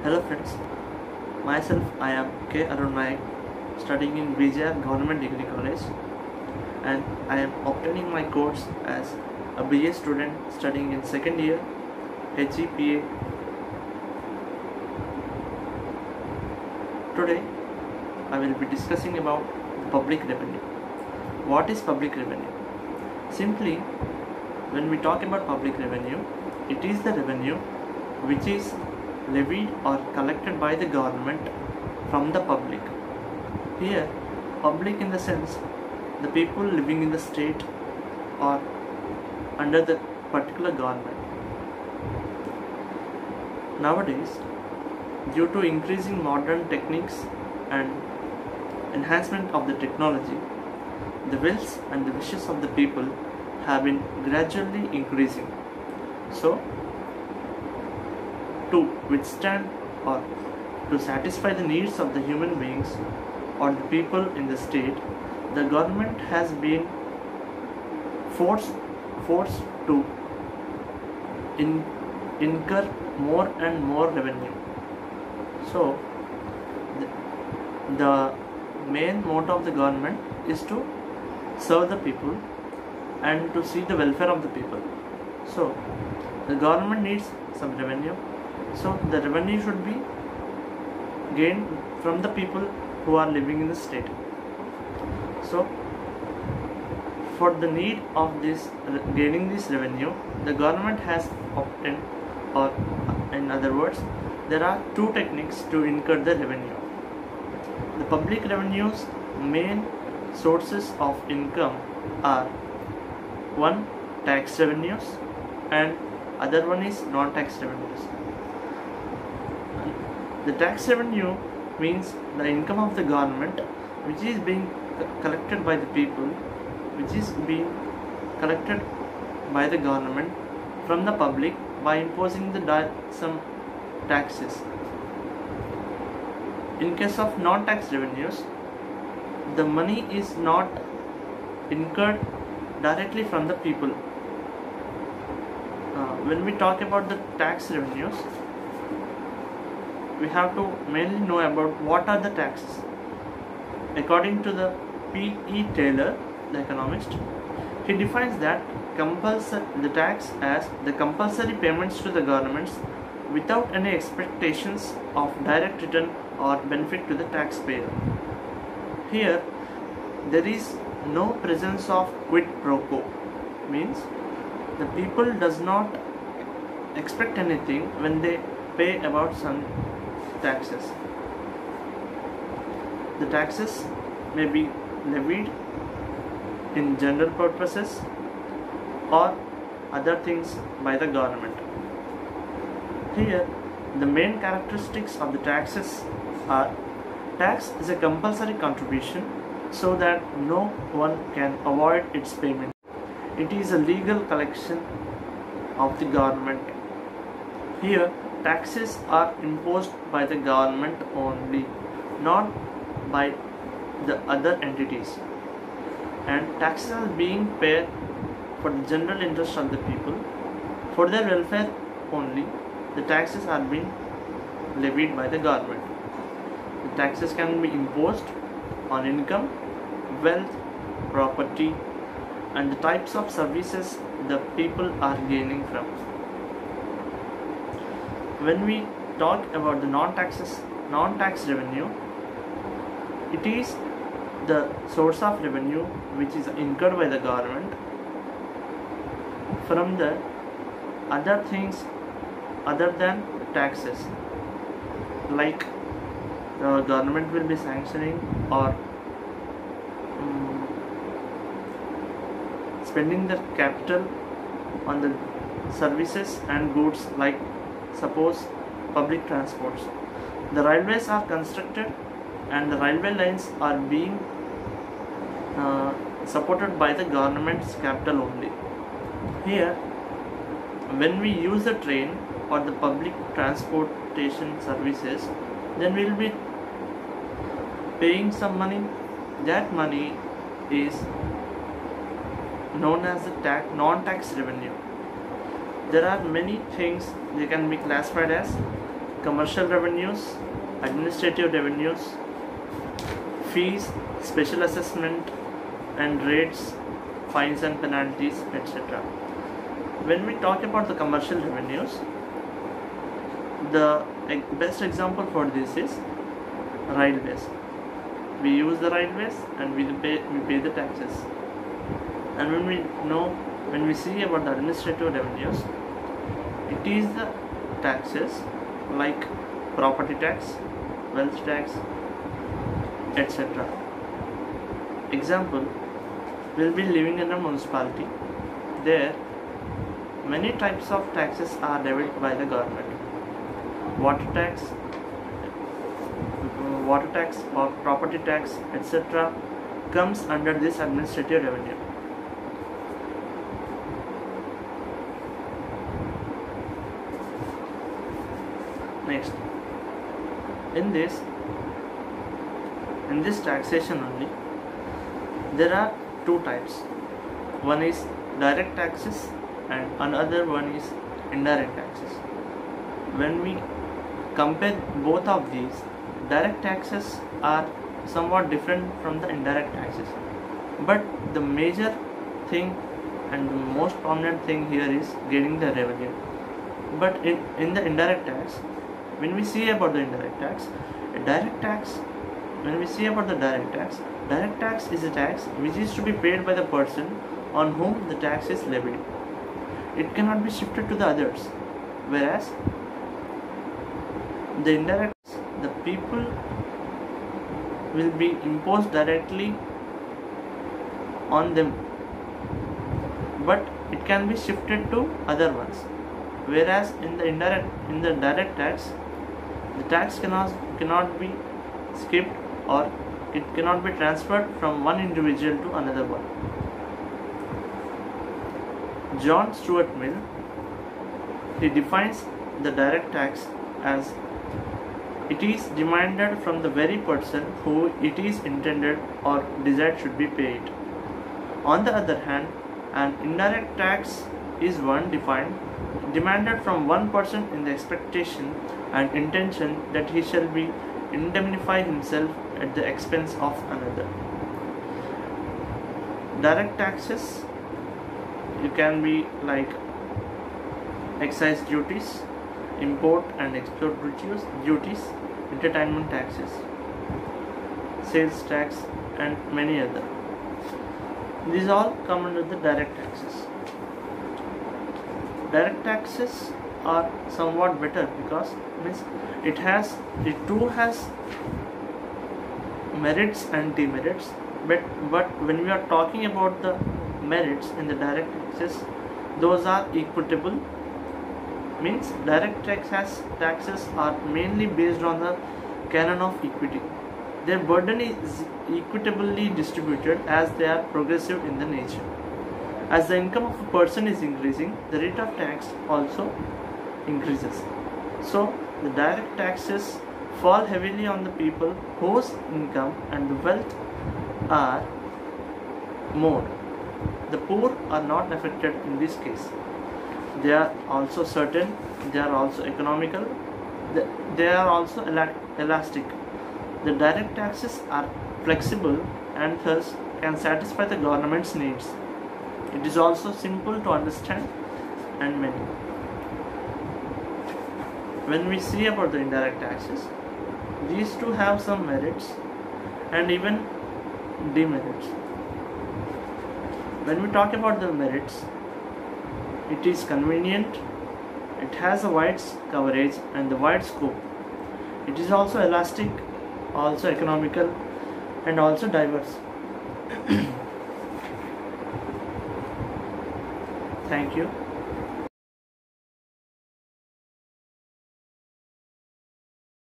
Hello friends, myself I am K. Arun Nayak, studying in BJR Government Degree College, and I am obtaining my course as a BA student studying in second year HEPA. Today I will be discussing about public revenue. What is public revenue? Simply, when we talk about public revenue, it is the revenue which is levied or collected by the government from the public. Here, public in the sense the people living in the state or under the particular government. Nowadays, due to increasing modern techniques and enhancement of the technology, the wills and the wishes of the people have been gradually increasing. So, to withstand or to satisfy the needs of the human beings or the people in the state, the government has been forced to incur more and more revenue. So, the main motto of the government is to serve the people and to see the welfare of the people. So, the government needs some revenue. So, the revenue should be gained from the people who are living in the state. So, for the need of this gaining this revenue, the government has obtained, or in other words, there are two techniques to incur the revenue. The public revenue's main sources of income are one, tax revenues, and other one is non-tax revenues. The tax revenue means the income of the government which is being collected by the people, which is being collected by the government from the public by imposing some taxes. In case of non-tax revenues, the money is not incurred directly from the people. When we talk about the tax revenues, we have to mainly know about what are the taxes. According to the P.E. Taylor, the economist, he defines that the tax as the compulsory payments to the governments without any expectations of direct return or benefit to the taxpayer. Here, there is no presence of quid pro quo, means the people does not expect anything when they pay about some taxes. The taxes may be levied in general purposes or other things by the government. Here, the main characteristics of the taxes are: tax is a compulsory contribution so that no one can avoid its payment. It is a legal collection of the government. Here, taxes are imposed by the government only, not by the other entities, and taxes are being paid for the general interest of the people, for their welfare only. The taxes are being levied by the government. The taxes can be imposed on income, wealth, property, and the types of services the people are gaining from. When we talk about the non-tax revenue, it is the source of revenue which is incurred by the government from the other things other than taxes, like the government will be sanctioning or spending the capital on the services and goods, like suppose public transports. The railways are constructed and the railway lines are being supported by the government's capital only. Here, when we use the train or the public transportation services, then we will be paying some money. That money is known as the non-tax revenue. There are many things they can be classified as commercial revenues, administrative revenues, fees, special assessment and rates, fines and penalties, etc. When we talk about the commercial revenues, the best example for this is railways. We use the railways and we pay the taxes. And when we see about the administrative revenues, it is the taxes like property tax, wealth tax, etc. Example, we'll be living in a municipality. There, many types of taxes are levied by the government. Water tax or property tax, etc. comes under this administrative revenue. Next, in this taxation only, there are two types. One is direct taxes and another one is indirect taxes. When we compare both of these, direct taxes are somewhat different from the indirect taxes, but the major thing and the most prominent thing here is getting the revenue. But in the indirect tax, when we see about the indirect tax, direct tax is a tax which is to be paid by the person on whom the tax is levied. It cannot be shifted to the others, whereas the indirect, the people will be imposed directly on them, but it can be shifted to other ones. Whereas in the direct tax, the tax cannot be skipped or it cannot be transferred from one individual to another one. John Stuart Mill, he defines the direct tax as it is demanded from the very person who it is intended or desired should be paid. On the other hand, an indirect tax is one demanded from one person in the expectation and intention that he shall be indemnify himself at the expense of another. Direct taxes, you can be like excise duties, import and export duties, entertainment taxes, sales tax and many other. These all come under the direct taxes. Direct taxes are somewhat better because it too has merits and demerits, but when we are talking about the merits in the direct taxes, those are equitable. Means direct taxes are mainly based on the canon of equity. Their burden is equitably distributed as they are progressive in the nature. As the income of a person is increasing, the rate of tax also increases. So the direct taxes fall heavily on the people whose income and the wealth are more. The poor are not affected in this case. They are also certain, they are also economical, they are also elastic. The direct taxes are flexible and thus can satisfy the government's needs. It is also simple to understand and many. When we see about the indirect taxes, these two have some merits and even demerits. When we talk about the merits, it is convenient, it has a wide coverage and the wide scope. It is also elastic, also economical and also diverse. Thank you.